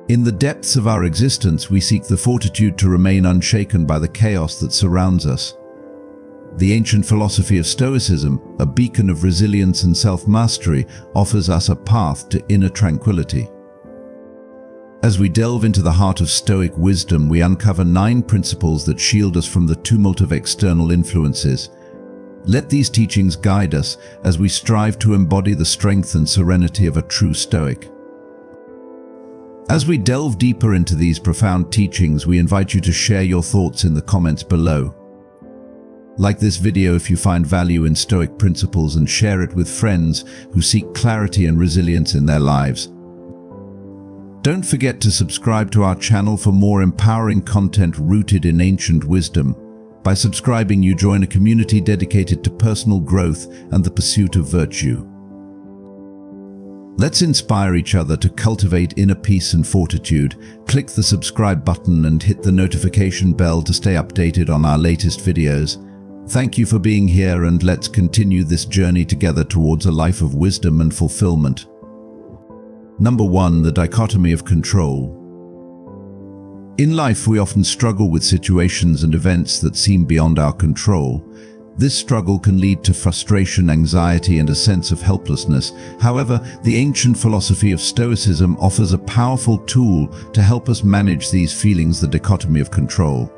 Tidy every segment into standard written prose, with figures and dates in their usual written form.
In the depths of our existence, we seek the fortitude to remain unshaken by the chaos that surrounds us. The ancient philosophy of Stoicism, a beacon of resilience and self-mastery, offers us a path to inner tranquility. As we delve into the heart of Stoic wisdom, we uncover 9 principles that shield us from the tumult of external influences. Let these teachings guide us as we strive to embody the strength and serenity of a true Stoic. As we delve deeper into these profound teachings, we invite you to share your thoughts in the comments below. Like this video if you find value in Stoic principles, and share it with friends who seek clarity and resilience in their lives. Don't forget to subscribe to our channel for more empowering content rooted in ancient wisdom. By subscribing, you join a community dedicated to personal growth and the pursuit of virtue. Let's inspire each other to cultivate inner peace and fortitude. Click the subscribe button and hit the notification bell to stay updated on our latest videos. Thank you for being here, and let's continue this journey together towards a life of wisdom and fulfillment. Number 1. The dichotomy of control. In life, we often struggle with situations and events that seem beyond our control. This struggle can lead to frustration, anxiety, and a sense of helplessness. However, the ancient philosophy of Stoicism offers a powerful tool to help us manage these feelings: the dichotomy of control.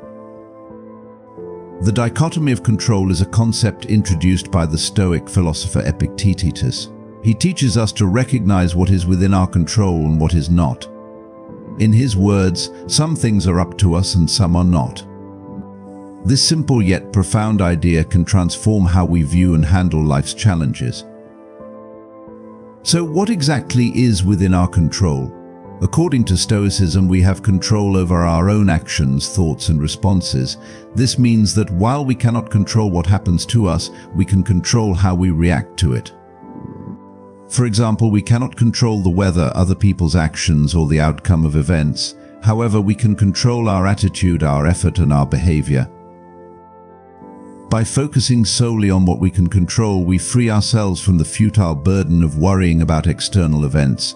The dichotomy of control is a concept introduced by the Stoic philosopher Epictetus. He teaches us to recognize what is within our control and what is not. In his words, some things are up to us and some are not. This simple yet profound idea can transform how we view and handle life's challenges. So what exactly is within our control? According to Stoicism, we have control over our own actions, thoughts, and responses. This means that while we cannot control what happens to us, we can control how we react to it. For example, we cannot control the weather, other people's actions, or the outcome of events. However, we can control our attitude, our effort, and our behavior. By focusing solely on what we can control, we free ourselves from the futile burden of worrying about external events.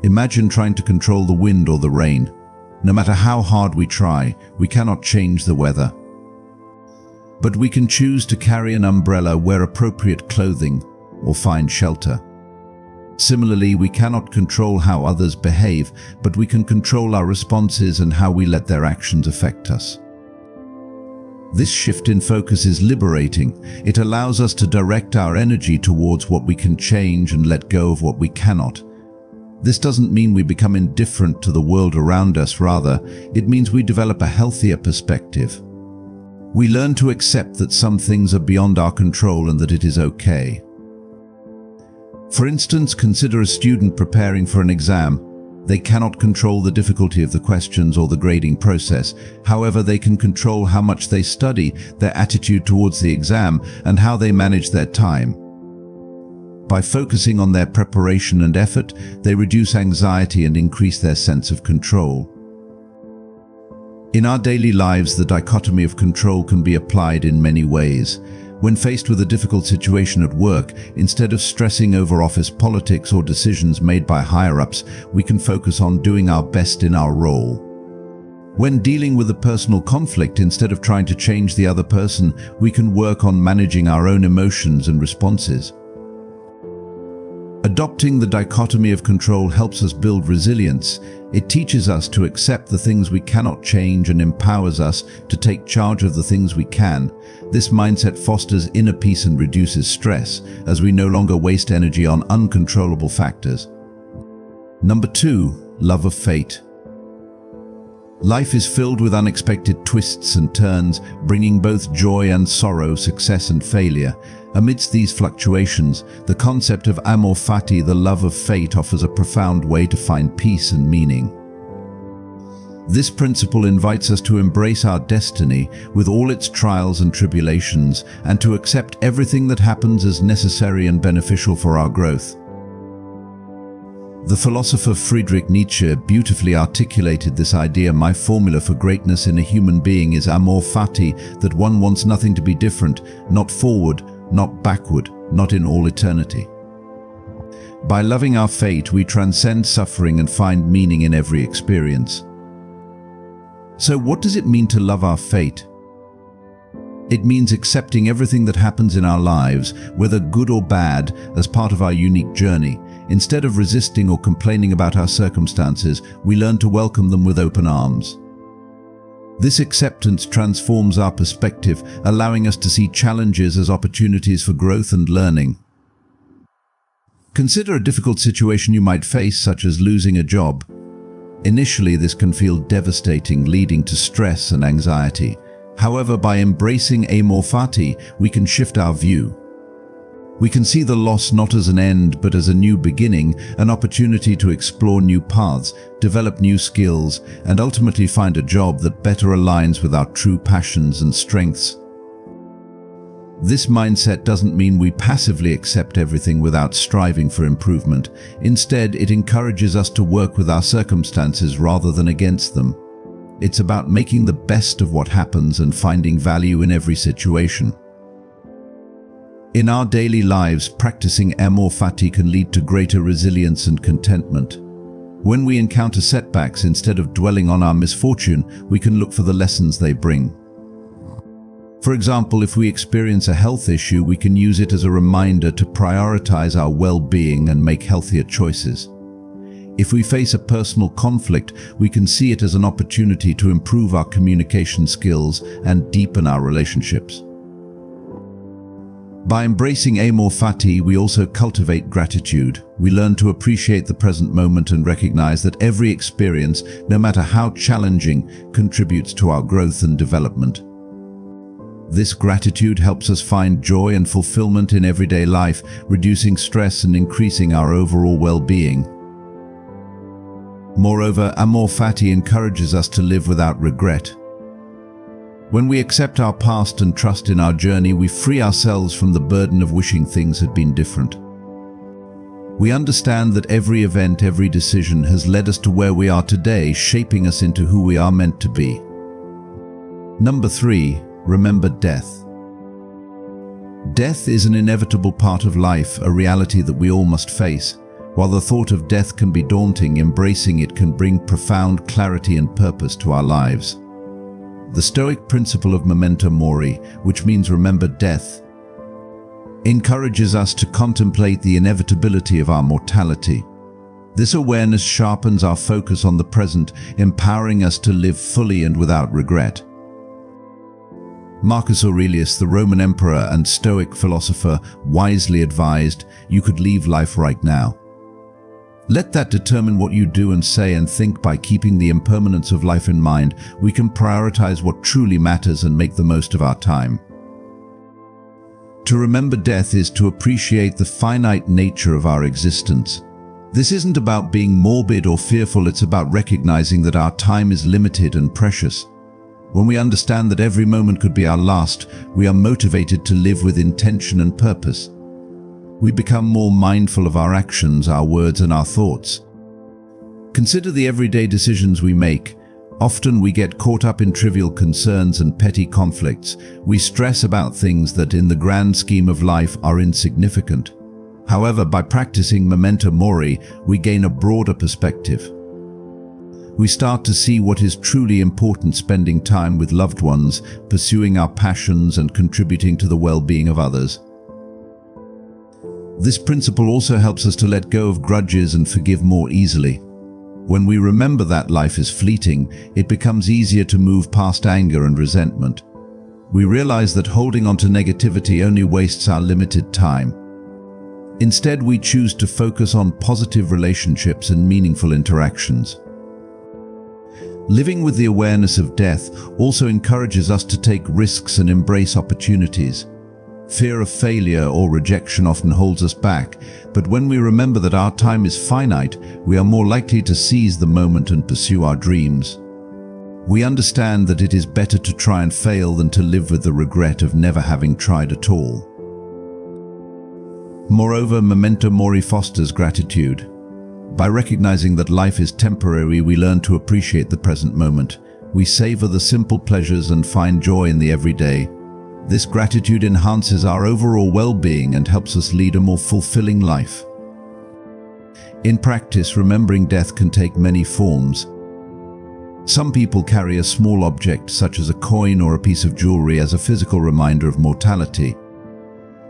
Imagine trying to control the wind or the rain. No matter how hard we try, we cannot change the weather. But we can choose to carry an umbrella, wear appropriate clothing, or find shelter. Similarly, we cannot control how others behave, but we can control our responses and how we let their actions affect us. This shift in focus is liberating. It allows us to direct our energy towards what we can change and let go of what we cannot. This doesn't mean we become indifferent to the world around us. Rather, it means we develop a healthier perspective. We learn to accept that some things are beyond our control and that it is okay. For instance, consider a student preparing for an exam. They cannot control the difficulty of the questions or the grading process. However, they can control how much they study, their attitude towards the exam, and how they manage their time. By focusing on their preparation and effort, they reduce anxiety and increase their sense of control. In our daily lives, the dichotomy of control can be applied in many ways. When faced with a difficult situation at work, instead of stressing over office politics or decisions made by higher-ups, we can focus on doing our best in our role. When dealing with a personal conflict, instead of trying to change the other person, we can work on managing our own emotions and responses. Adopting the dichotomy of control helps us build resilience. It teaches us to accept the things we cannot change and empowers us to take charge of the things we can. This mindset fosters inner peace and reduces stress, as we no longer waste energy on uncontrollable factors. Number 2. Love of fate. Life is filled with unexpected twists and turns, bringing both joy and sorrow, success and failure. Amidst these fluctuations, the concept of amor fati, the love of fate, offers a profound way to find peace and meaning. This principle invites us to embrace our destiny with all its trials and tribulations, and to accept everything that happens as necessary and beneficial for our growth. The philosopher Friedrich Nietzsche beautifully articulated this idea. My formula for greatness in a human being is amor fati, that one wants nothing to be different, not forward, not backward, not in all eternity. By loving our fate, we transcend suffering and find meaning in every experience. So what does it mean to love our fate? It means accepting everything that happens in our lives, whether good or bad, as part of our unique journey. Instead of resisting or complaining about our circumstances, we learn to welcome them with open arms. This acceptance transforms our perspective, allowing us to see challenges as opportunities for growth and learning. Consider a difficult situation you might face, such as losing a job. Initially, this can feel devastating, leading to stress and anxiety. However, by embracing amor fati, we can shift our view. We can see the loss not as an end, but as a new beginning, an opportunity to explore new paths, develop new skills, and ultimately find a job that better aligns with our true passions and strengths. This mindset doesn't mean we passively accept everything without striving for improvement. Instead, it encourages us to work with our circumstances rather than against them. It's about making the best of what happens and finding value in every situation. In our daily lives, practicing amor fati can lead to greater resilience and contentment. When we encounter setbacks, instead of dwelling on our misfortune, we can look for the lessons they bring. For example, if we experience a health issue, we can use it as a reminder to prioritize our well-being and make healthier choices. If we face a personal conflict, we can see it as an opportunity to improve our communication skills and deepen our relationships. By embracing amor fati, we also cultivate gratitude. We learn to appreciate the present moment and recognize that every experience, no matter how challenging, contributes to our growth and development. This gratitude helps us find joy and fulfillment in everyday life, reducing stress and increasing our overall well-being. Moreover, amor fati encourages us to live without regret. When we accept our past and trust in our journey, we free ourselves from the burden of wishing things had been different. We understand that every event, every decision has led us to where we are today, shaping us into who we are meant to be. Number 3. Remember death. Death is an inevitable part of life, a reality that we all must face. While the thought of death can be daunting, embracing it can bring profound clarity and purpose to our lives. The Stoic principle of memento mori, which means remember death, encourages us to contemplate the inevitability of our mortality. This awareness sharpens our focus on the present, empowering us to live fully and without regret. Marcus Aurelius, the Roman emperor and Stoic philosopher, wisely advised, "You could leave life right now." Let that determine what you do and say and think. By keeping the impermanence of life in mind, we can prioritize what truly matters and make the most of our time. To remember death is to appreciate the finite nature of our existence. This isn't about being morbid or fearful, it's about recognizing that our time is limited and precious. When we understand that every moment could be our last, we are motivated to live with intention and purpose. We become more mindful of our actions, our words, and our thoughts. Consider the everyday decisions we make. Often we get caught up in trivial concerns and petty conflicts. We stress about things that, in the grand scheme of life, are insignificant. However, by practicing memento mori, we gain a broader perspective. We start to see what is truly important, spending time with loved ones, pursuing our passions, and contributing to the well-being of others. This principle also helps us to let go of grudges and forgive more easily. When we remember that life is fleeting, it becomes easier to move past anger and resentment. We realize that holding on to negativity only wastes our limited time. Instead, we choose to focus on positive relationships and meaningful interactions. Living with the awareness of death also encourages us to take risks and embrace opportunities. Fear of failure or rejection often holds us back, but when we remember that our time is finite, we are more likely to seize the moment and pursue our dreams. We understand that it is better to try and fail than to live with the regret of never having tried at all. Moreover, memento mori fosters gratitude. By recognizing that life is temporary, we learn to appreciate the present moment. We savor the simple pleasures and find joy in the everyday. This gratitude enhances our overall well-being and helps us lead a more fulfilling life. In practice, remembering death can take many forms. Some people carry a small object, such as a coin or a piece of jewelry, as a physical reminder of mortality.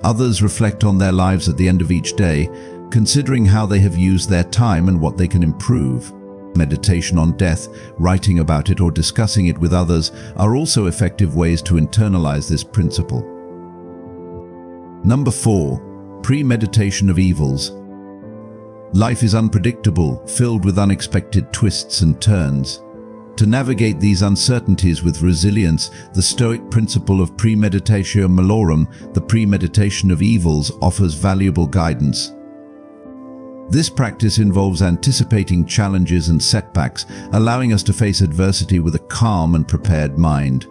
Others reflect on their lives at the end of each day, considering how they have used their time and what they can improve. Meditation on death, writing about it, or discussing it with others are also effective ways to internalize this principle. Number 4. Premeditation of evils. Life is unpredictable, filled with unexpected twists and turns. To navigate these uncertainties with resilience, the Stoic principle of premeditatio malorum, the premeditation of evils, offers valuable guidance. This practice involves anticipating challenges and setbacks, allowing us to face adversity with a calm and prepared mind.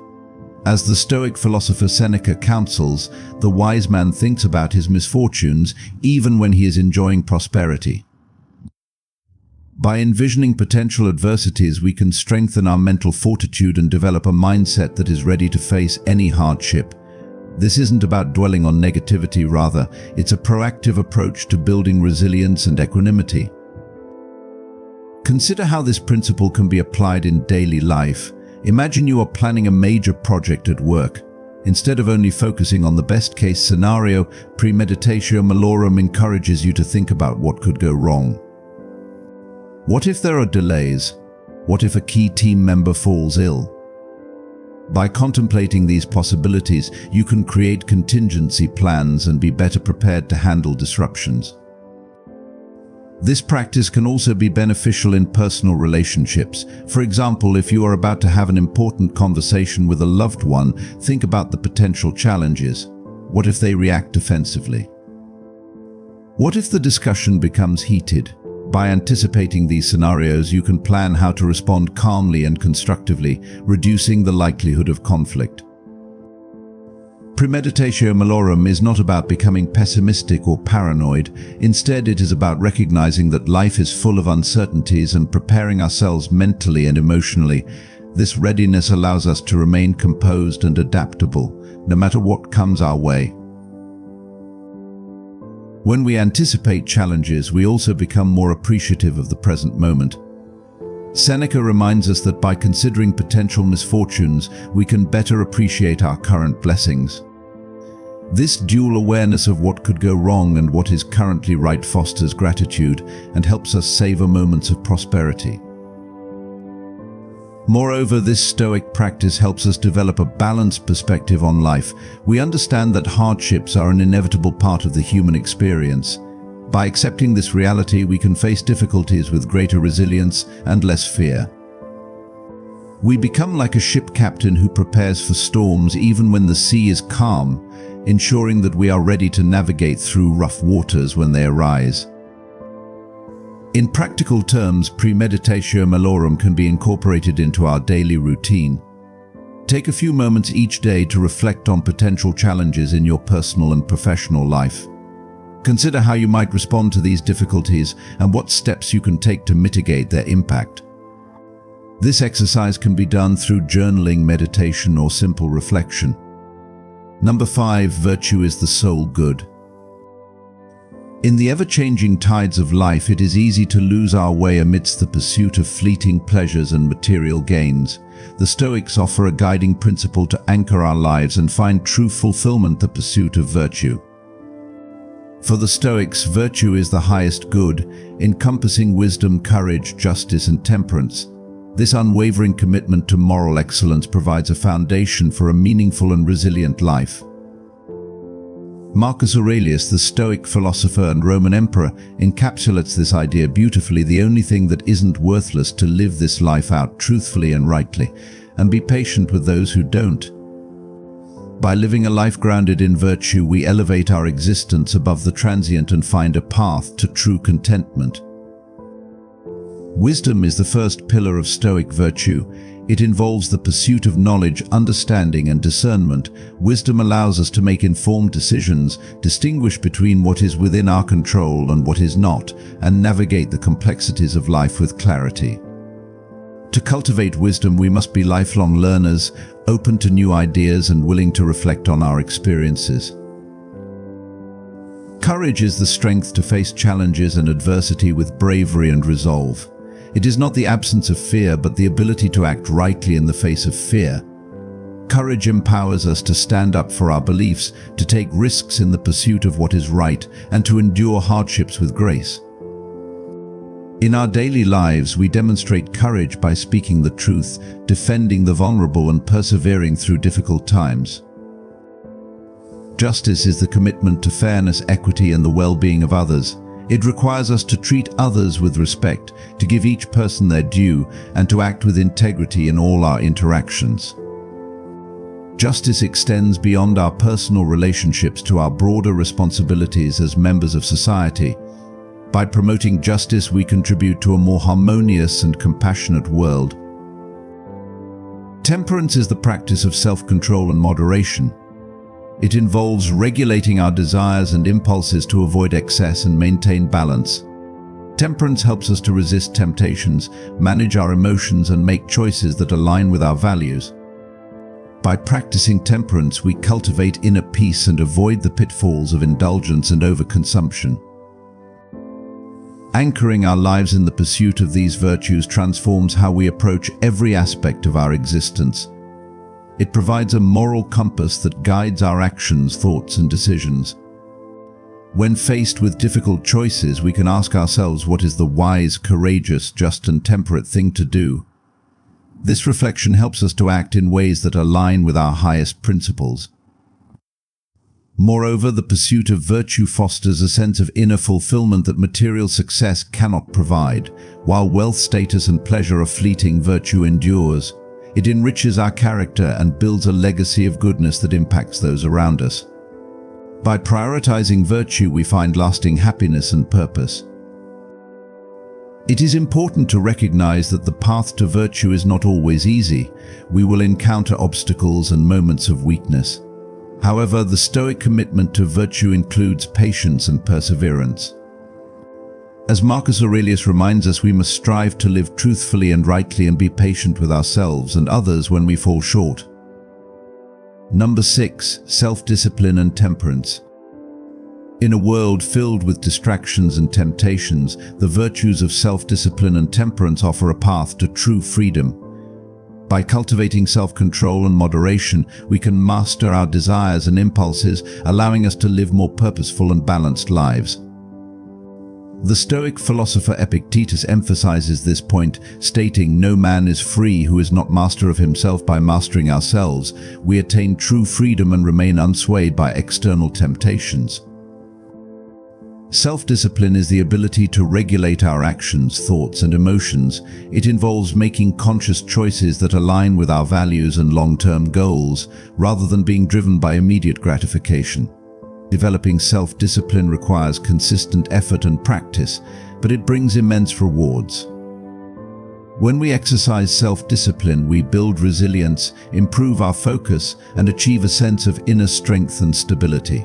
As the Stoic philosopher Seneca counsels, the wise man thinks about his misfortunes even when he is enjoying prosperity. By envisioning potential adversities, we can strengthen our mental fortitude and develop a mindset that is ready to face any hardship. This isn't about dwelling on negativity, rather, it's a proactive approach to building resilience and equanimity. Consider how this principle can be applied in daily life. Imagine you are planning a major project at work. Instead of only focusing on the best-case scenario, premeditatio malorum encourages you to think about what could go wrong. What if there are delays? What if a key team member falls ill? By contemplating these possibilities, you can create contingency plans and be better prepared to handle disruptions. This practice can also be beneficial in personal relationships. For example, if you are about to have an important conversation with a loved one, think about the potential challenges. What if they react defensively? What if the discussion becomes heated? By anticipating these scenarios, you can plan how to respond calmly and constructively, reducing the likelihood of conflict. Premeditatio malorum is not about becoming pessimistic or paranoid. Instead, it is about recognizing that life is full of uncertainties and preparing ourselves mentally and emotionally. This readiness allows us to remain composed and adaptable, no matter what comes our way. When we anticipate challenges, we also become more appreciative of the present moment. Seneca reminds us that by considering potential misfortunes, we can better appreciate our current blessings. This dual awareness of what could go wrong and what is currently right fosters gratitude and helps us savor moments of prosperity. Moreover, this Stoic practice helps us develop a balanced perspective on life. We understand that hardships are an inevitable part of the human experience. By accepting this reality, we can face difficulties with greater resilience and less fear. We become like a ship captain who prepares for storms even when the sea is calm, ensuring that we are ready to navigate through rough waters when they arise. In practical terms, premeditatio malorum can be incorporated into our daily routine. Take a few moments each day to reflect on potential challenges in your personal and professional life. Consider how you might respond to these difficulties and what steps you can take to mitigate their impact. This exercise can be done through journaling, meditation, or simple reflection. Number 5. Virtue is the sole good. In the ever-changing tides of life, it is easy to lose our way amidst the pursuit of fleeting pleasures and material gains. The Stoics offer a guiding principle to anchor our lives and find true fulfillment, the pursuit of virtue. For the Stoics, virtue is the highest good, encompassing wisdom, courage, justice, and temperance. This unwavering commitment to moral excellence provides a foundation for a meaningful and resilient life. Marcus Aurelius, the Stoic philosopher and Roman emperor, encapsulates this idea beautifully. The only thing that isn't worthless to live this life out truthfully and rightly, and be patient with those who don't. By living a life grounded in virtue, we elevate our existence above the transient and find a path to true contentment. Wisdom is the first pillar of Stoic virtue. It involves the pursuit of knowledge, understanding, and discernment. Wisdom allows us to make informed decisions, distinguish between what is within our control and what is not, and navigate the complexities of life with clarity. To cultivate wisdom, we must be lifelong learners, open to new ideas and willing to reflect on our experiences. Courage is the strength to face challenges and adversity with bravery and resolve. It is not the absence of fear, but the ability to act rightly in the face of fear. Courage empowers us to stand up for our beliefs, to take risks in the pursuit of what is right, and to endure hardships with grace. In our daily lives, we demonstrate courage by speaking the truth, defending the vulnerable, and persevering through difficult times. Justice is the commitment to fairness, equity, and the well-being of others. It requires us to treat others with respect, to give each person their due, and to act with integrity in all our interactions. Justice extends beyond our personal relationships to our broader responsibilities as members of society. By promoting justice, we contribute to a more harmonious and compassionate world. Temperance is the practice of self-control and moderation. It involves regulating our desires and impulses to avoid excess and maintain balance. Temperance helps us to resist temptations, manage our emotions, and make choices that align with our values. By practicing temperance, we cultivate inner peace and avoid the pitfalls of indulgence and overconsumption. Anchoring our lives in the pursuit of these virtues transforms how we approach every aspect of our existence. It provides a moral compass that guides our actions, thoughts, and decisions. When faced with difficult choices, we can ask ourselves, what is the wise, courageous, just, and temperate thing to do? This reflection helps us to act in ways that align with our highest principles. Moreover, the pursuit of virtue fosters a sense of inner fulfillment that material success cannot provide. While wealth, status, and pleasure are fleeting, virtue endures. It enriches our character and builds a legacy of goodness that impacts those around us. By prioritizing virtue, we find lasting happiness and purpose. It is important to recognize that the path to virtue is not always easy. We will encounter obstacles and moments of weakness. However, the Stoic commitment to virtue includes patience and perseverance. As Marcus Aurelius reminds us, we must strive to live truthfully and rightly and be patient with ourselves and others when we fall short. Number 6. Self-discipline and temperance. In a world filled with distractions and temptations, the virtues of self-discipline and temperance offer a path to true freedom. By cultivating self-control and moderation, we can master our desires and impulses, allowing us to live more purposeful and balanced lives. The Stoic philosopher Epictetus emphasizes this point, stating, "No man is free who is not master of himself. By mastering ourselves, we attain true freedom and remain unswayed by external temptations." Self-discipline is the ability to regulate our actions, thoughts, and emotions. It involves making conscious choices that align with our values and long-term goals, rather than being driven by immediate gratification. Developing self-discipline requires consistent effort and practice, but it brings immense rewards. When we exercise self-discipline, we build resilience, improve our focus, and achieve a sense of inner strength and stability.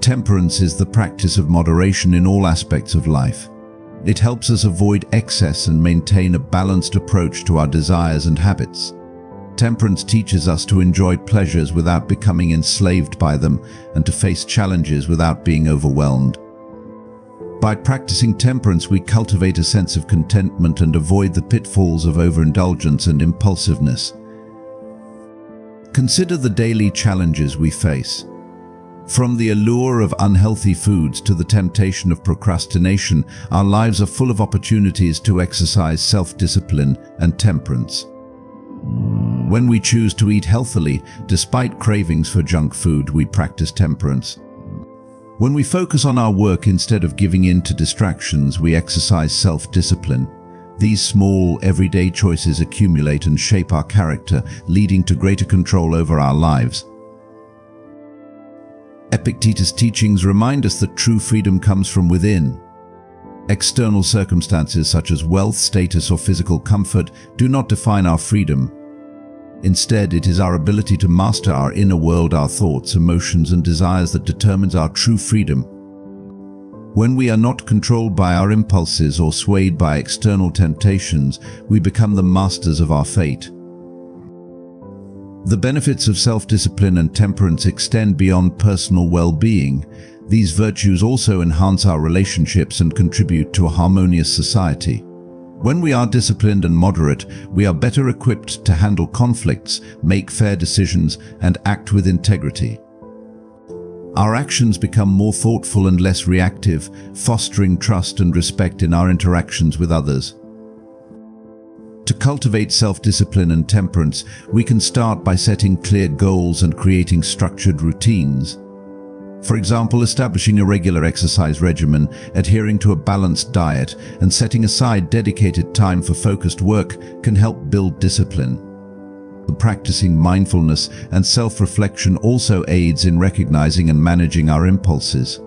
Temperance is the practice of moderation in all aspects of life. It helps us avoid excess and maintain a balanced approach to our desires and habits. Temperance teaches us to enjoy pleasures without becoming enslaved by them and to face challenges without being overwhelmed. By practicing temperance, we cultivate a sense of contentment and avoid the pitfalls of overindulgence and impulsiveness. Consider the daily challenges we face. From the allure of unhealthy foods to the temptation of procrastination, our lives are full of opportunities to exercise self-discipline and temperance. When we choose to eat healthily, despite cravings for junk food, we practice temperance. When we focus on our work instead of giving in to distractions, we exercise self-discipline. These small, everyday choices accumulate and shape our character, leading to greater control over our lives. Epictetus' teachings remind us that true freedom comes from within. External circumstances such as wealth, status, or physical comfort do not define our freedom. Instead, it is our ability to master our inner world, our thoughts, emotions, and desires that determines our true freedom. When we are not controlled by our impulses or swayed by external temptations, we become the masters of our fate. The benefits of self-discipline and temperance extend beyond personal well-being. These virtues also enhance our relationships and contribute to a harmonious society. When we are disciplined and moderate, we are better equipped to handle conflicts, make fair decisions, and act with integrity. Our actions become more thoughtful and less reactive, fostering trust and respect in our interactions with others. To cultivate self-discipline and temperance, we can start by setting clear goals and creating structured routines. For example, establishing a regular exercise regimen, adhering to a balanced diet, and setting aside dedicated time for focused work can help build discipline. Practicing mindfulness and self-reflection also aids in recognizing and managing our impulses.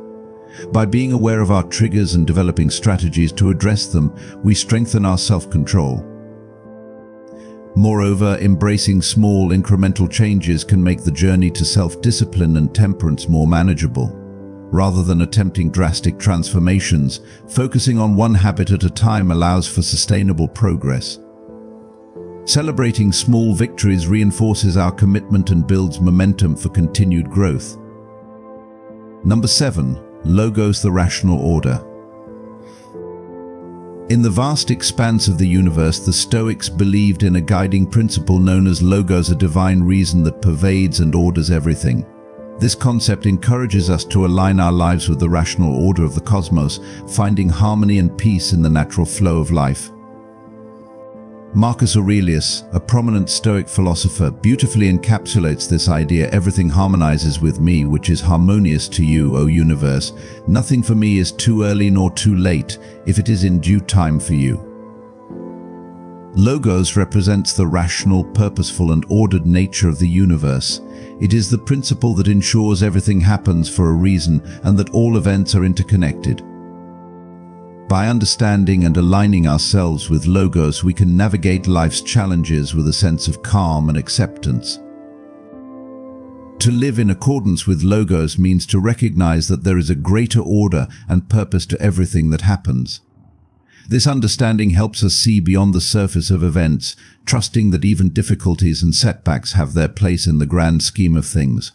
By being aware of our triggers and developing strategies to address them, we strengthen our self-control. Moreover, embracing small, incremental changes can make the journey to self-discipline and temperance more manageable. Rather than attempting drastic transformations, focusing on one habit at a time allows for sustainable progress. Celebrating small victories reinforces our commitment and builds momentum for continued growth. Number 7. Logos, the rational order. In the vast expanse of the universe, the Stoics believed in a guiding principle known as logos, a divine reason that pervades and orders everything. This concept encourages us to align our lives with the rational order of the cosmos, finding harmony and peace in the natural flow of life. Marcus Aurelius, a prominent Stoic philosopher, beautifully encapsulates this idea: everything harmonizes with me, which is harmonious to you, O universe. Nothing for me is too early nor too late, if it is in due time for you. Logos represents the rational, purposeful, and ordered nature of the universe. It is the principle that ensures everything happens for a reason and that all events are interconnected. By understanding and aligning ourselves with logos, we can navigate life's challenges with a sense of calm and acceptance. To live in accordance with logos means to recognize that there is a greater order and purpose to everything that happens. This understanding helps us see beyond the surface of events, trusting that even difficulties and setbacks have their place in the grand scheme of things.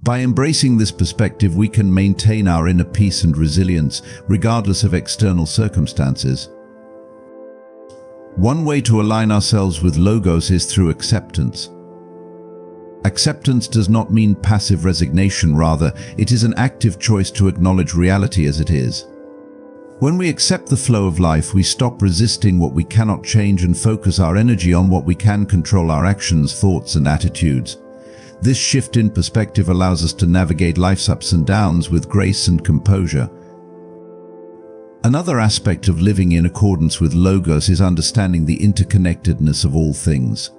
By embracing this perspective, we can maintain our inner peace and resilience, regardless of external circumstances. One way to align ourselves with logos is through acceptance. Acceptance does not mean passive resignation, rather, it is an active choice to acknowledge reality as it is. When we accept the flow of life, we stop resisting what we cannot change and focus our energy on what we can control: our actions, thoughts, and attitudes. This shift in perspective allows us to navigate life's ups and downs with grace and composure. Another aspect of living in accordance with logos is understanding the interconnectedness of all things.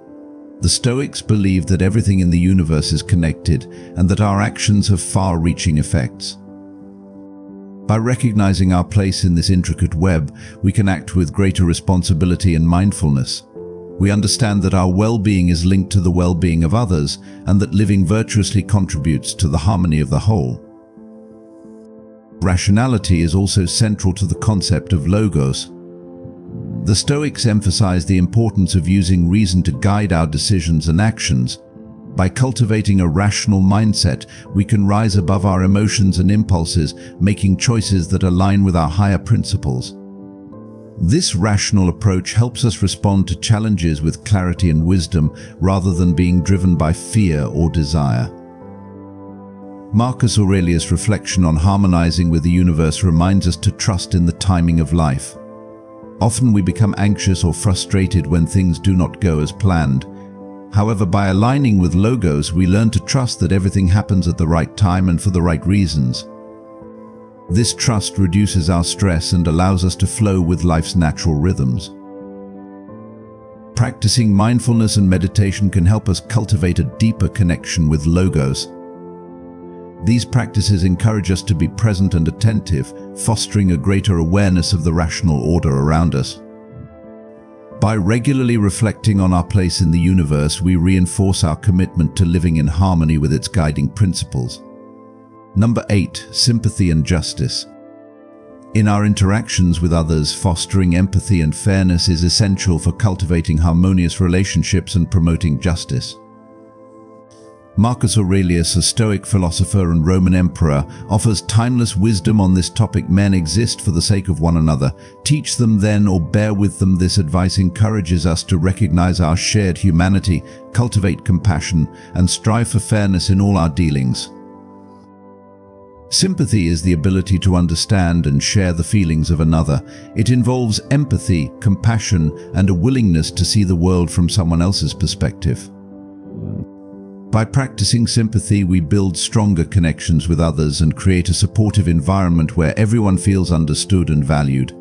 The Stoics believed that everything in the universe is connected and that our actions have far-reaching effects. By recognizing our place in this intricate web, we can act with greater responsibility and mindfulness. We understand that our well-being is linked to the well-being of others, and that living virtuously contributes to the harmony of the whole. Rationality is also central to the concept of logos. The Stoics emphasize the importance of using reason to guide our decisions and actions. By cultivating a rational mindset, we can rise above our emotions and impulses, making choices that align with our higher principles. This rational approach helps us respond to challenges with clarity and wisdom, rather than being driven by fear or desire. Marcus Aurelius' reflection on harmonizing with the universe reminds us to trust in the timing of life. Often we become anxious or frustrated when things do not go as planned. However, by aligning with logos, we learn to trust that everything happens at the right time and for the right reasons. This trust reduces our stress and allows us to flow with life's natural rhythms. Practicing mindfulness and meditation can help us cultivate a deeper connection with logos. These practices encourage us to be present and attentive, fostering a greater awareness of the rational order around us. By regularly reflecting on our place in the universe, we reinforce our commitment to living in harmony with its guiding principles. Number 8. Sympathy and justice. In our interactions with others, fostering empathy and fairness is essential for cultivating harmonious relationships and promoting justice. Marcus Aurelius, a Stoic philosopher and Roman emperor, offers timeless wisdom on this topic. Men exist for the sake of one another. Teach them then, or bear with them. This advice encourages us to recognize our shared humanity, cultivate compassion, and strive for fairness in all our dealings. Sympathy is the ability to understand and share the feelings of another. It involves empathy, compassion, and a willingness to see the world from someone else's perspective. By practicing sympathy, we build stronger connections with others and create a supportive environment where everyone feels understood and valued.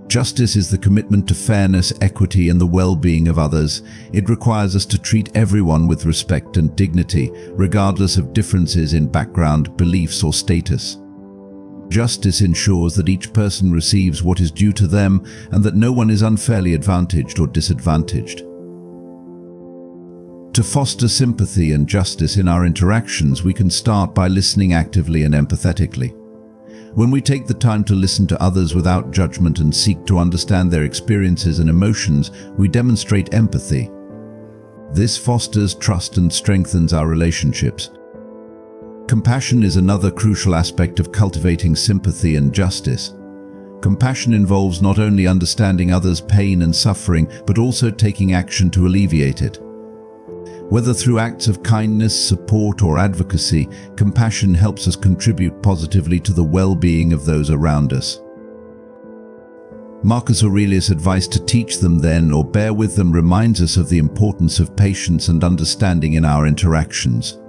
Justice is the commitment to fairness, equity, and the well-being of others. It requires us to treat everyone with respect and dignity, regardless of differences in background, beliefs, or status. Justice ensures that each person receives what is due to them and that no one is unfairly advantaged or disadvantaged. To foster sympathy and justice in our interactions, we can start by listening actively and empathetically. When we take the time to listen to others without judgment and seek to understand their experiences and emotions, we demonstrate empathy. This fosters trust and strengthens our relationships. Compassion is another crucial aspect of cultivating sympathy and justice. Compassion involves not only understanding others' pain and suffering, but also taking action to alleviate it. Whether through acts of kindness, support, or advocacy, compassion helps us contribute positively to the well-being of those around us. Marcus Aurelius' advice to teach them then, or bear with them, reminds us of the importance of patience and understanding in our interactions.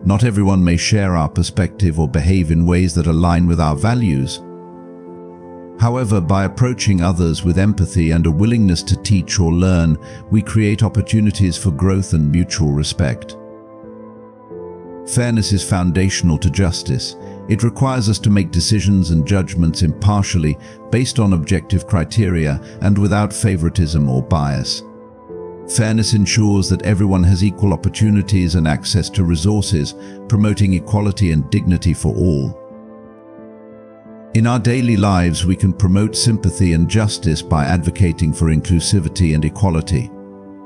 Not everyone may share our perspective or behave in ways that align with our values. However, by approaching others with empathy and a willingness to teach or learn, we create opportunities for growth and mutual respect. Fairness is foundational to justice. It requires us to make decisions and judgments impartially, based on objective criteria, and without favoritism or bias. Fairness ensures that everyone has equal opportunities and access to resources, promoting equality and dignity for all. In our daily lives, we can promote sympathy and justice by advocating for inclusivity and equality.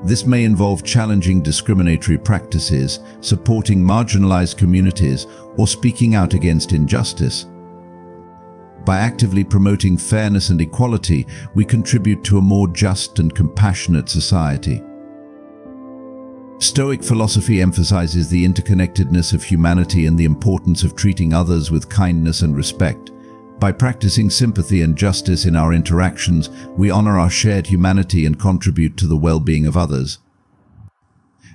This may involve challenging discriminatory practices, supporting marginalized communities, or speaking out against injustice. By actively promoting fairness and equality, we contribute to a more just and compassionate society. Stoic philosophy emphasizes the interconnectedness of humanity and the importance of treating others with kindness and respect. By practicing sympathy and justice in our interactions, we honor our shared humanity and contribute to the well-being of others.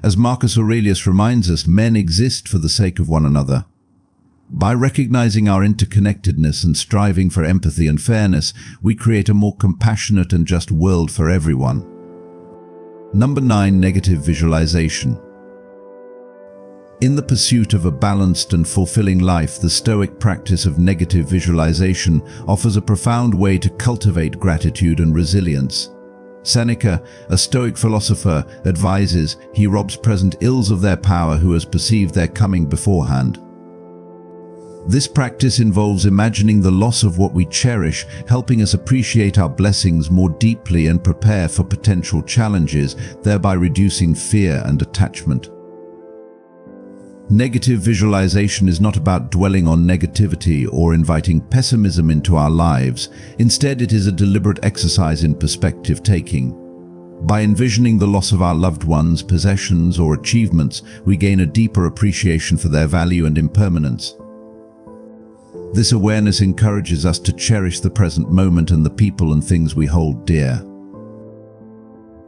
As Marcus Aurelius reminds us, men exist for the sake of one another. By recognizing our interconnectedness and striving for empathy and fairness, we create a more compassionate and just world for everyone. Number 9. Negative visualization. In the pursuit of a balanced and fulfilling life, the Stoic practice of negative visualization offers a profound way to cultivate gratitude and resilience. Seneca, a Stoic philosopher, advises, "He robs present ills of their power who has perceived their coming beforehand." This practice involves imagining the loss of what we cherish, helping us appreciate our blessings more deeply and prepare for potential challenges, thereby reducing fear and attachment. Negative visualization is not about dwelling on negativity or inviting pessimism into our lives. Instead, it is a deliberate exercise in perspective taking. By envisioning the loss of our loved ones, possessions, or achievements, we gain a deeper appreciation for their value and impermanence. This awareness encourages us to cherish the present moment and the people and things we hold dear.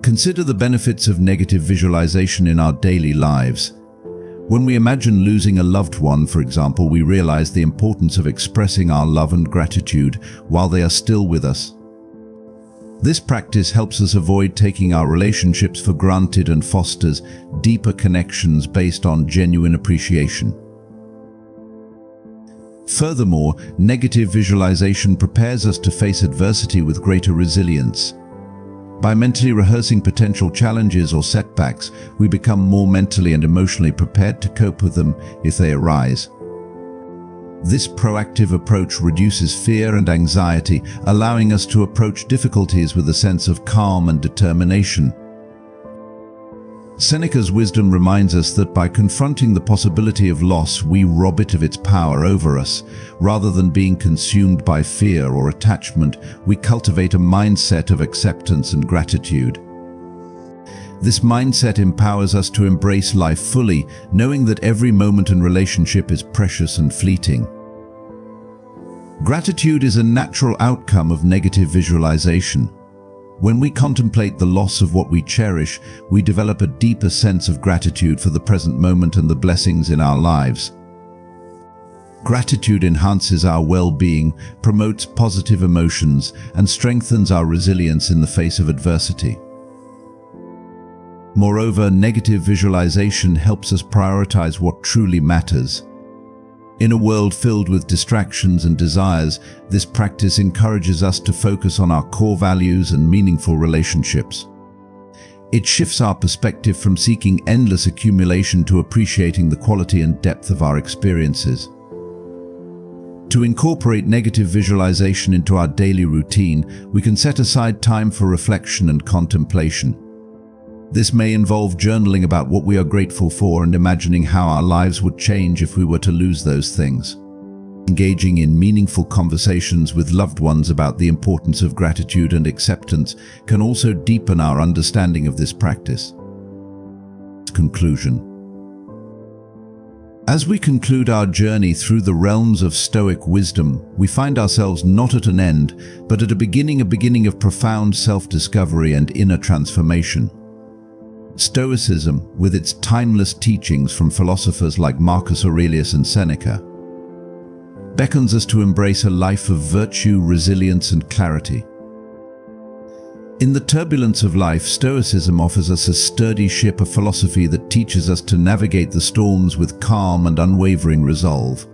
Consider the benefits of negative visualization in our daily lives. When we imagine losing a loved one, for example, we realize the importance of expressing our love and gratitude while they are still with us. This practice helps us avoid taking our relationships for granted and fosters deeper connections based on genuine appreciation. Furthermore, negative visualization prepares us to face adversity with greater resilience. By mentally rehearsing potential challenges or setbacks, we become more mentally and emotionally prepared to cope with them if they arise. This proactive approach reduces fear and anxiety, allowing us to approach difficulties with a sense of calm and determination. Seneca's wisdom reminds us that by confronting the possibility of loss, we rob it of its power over us. Rather than being consumed by fear or attachment, we cultivate a mindset of acceptance and gratitude. This mindset empowers us to embrace life fully, knowing that every moment and relationship is precious and fleeting. Gratitude is a natural outcome of negative visualization. When we contemplate the loss of what we cherish, we develop a deeper sense of gratitude for the present moment and the blessings in our lives. Gratitude enhances our well-being, promotes positive emotions, and strengthens our resilience in the face of adversity. Moreover, negative visualization helps us prioritize what truly matters. In a world filled with distractions and desires, this practice encourages us to focus on our core values and meaningful relationships. It shifts our perspective from seeking endless accumulation to appreciating the quality and depth of our experiences. To incorporate negative visualization into our daily routine, we can set aside time for reflection and contemplation. This may involve journaling about what we are grateful for and imagining how our lives would change if we were to lose those things. Engaging in meaningful conversations with loved ones about the importance of gratitude and acceptance can also deepen our understanding of this practice. Conclusion. As we conclude our journey through the realms of Stoic wisdom, we find ourselves not at an end, but at a beginning of profound self-discovery and inner transformation. Stoicism, with its timeless teachings from philosophers like Marcus Aurelius and Seneca, beckons us to embrace a life of virtue, resilience, and clarity. In the turbulence of life, Stoicism offers us a sturdy ship of philosophy that teaches us to navigate the storms with calm and unwavering resolve.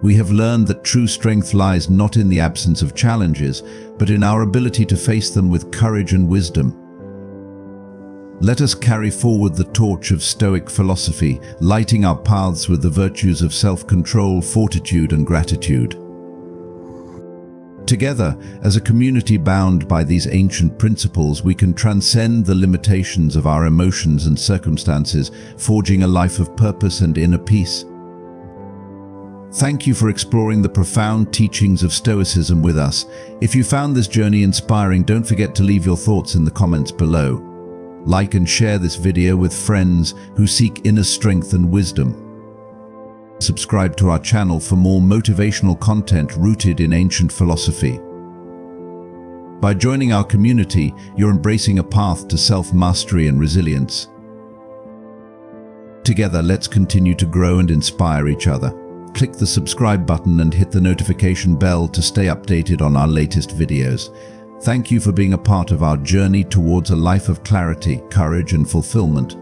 We have learned that true strength lies not in the absence of challenges, but in our ability to face them with courage and wisdom. Let us carry forward the torch of Stoic philosophy, lighting our paths with the virtues of self-control, fortitude, and gratitude. Together, as a community bound by these ancient principles, we can transcend the limitations of our emotions and circumstances, forging a life of purpose and inner peace. Thank you for exploring the profound teachings of Stoicism with us. If you found this journey inspiring, don't forget to leave your thoughts in the comments below. Like and share this video with friends who seek inner strength and wisdom. Subscribe to our channel for more motivational content rooted in ancient philosophy. By joining our community, you're embracing a path to self-mastery and resilience. Together, let's continue to grow and inspire each other. Click the subscribe button and hit the notification bell to stay updated on our latest videos. Thank you for being a part of our journey towards a life of clarity, courage, and fulfillment.